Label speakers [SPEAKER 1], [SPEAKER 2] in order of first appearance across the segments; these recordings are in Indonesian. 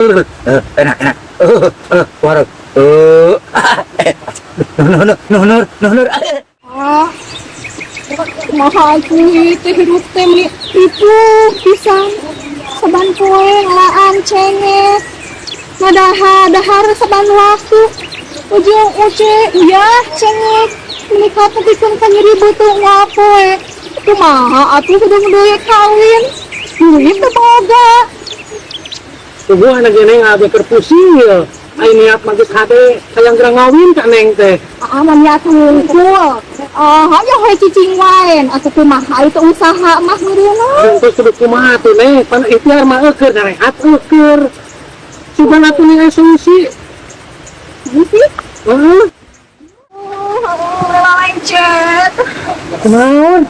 [SPEAKER 1] enak enak. Warung. Nur.
[SPEAKER 2] Ah, mahal kuy teh hirup teh itu pisang saban poe ngalaan cengek dahar saban waktu ujung uce ya cengek menikah putihkan kan nyeri butuh ngapoe kumaha atuh kudu duit kawin duit teh boga
[SPEAKER 3] Tubuh anak neng abis pusing ya. Ayo niat magis hade sayang gerang ngawin kak neng teh.
[SPEAKER 2] aman ya tungkul hanya hoy cicing waen atuh kumaha itu usaha mah ngeureunan
[SPEAKER 3] Terus kudu kumaha tuh neng. Pan ikhtiar mah eukeur da rehat eukeur. Sudah atuh nih solusi.
[SPEAKER 2] sih
[SPEAKER 3] Heeh.
[SPEAKER 2] lencet
[SPEAKER 3] Kunaon?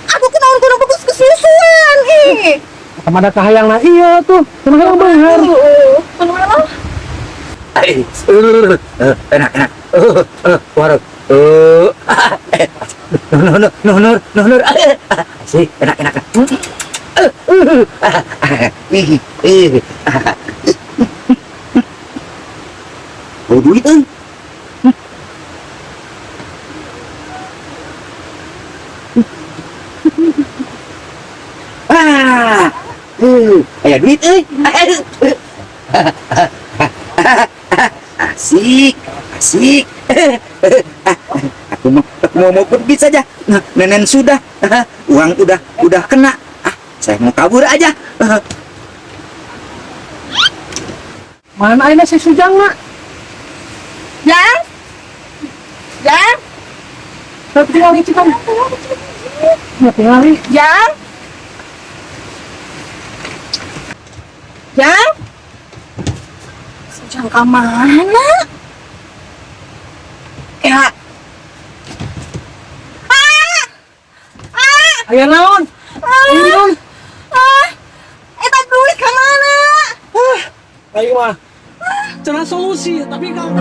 [SPEAKER 2] aku kenaun kudu bagus kesusuan
[SPEAKER 3] Sama ada kahayang nah iya tuh. Kunaon bener.
[SPEAKER 1] Enak enak. Warung. Nur. Asik, enak enak. Bawa duit euy. Aya duit euy. Asik. Aku mau pergi saja. Nenen sudah, uang udah kena. Saya mau kabur aja.
[SPEAKER 3] Mana ayeuna si Sujang nak?
[SPEAKER 2] Jang?
[SPEAKER 3] Tinggal di Cikam. Ya tinggal di.
[SPEAKER 2] Jang? Sejam ke mana? Ya.
[SPEAKER 3] Aya naon? Naon?
[SPEAKER 2] Eta duit ke mana?
[SPEAKER 3] Ayo mah. Cara solusi tapi kalau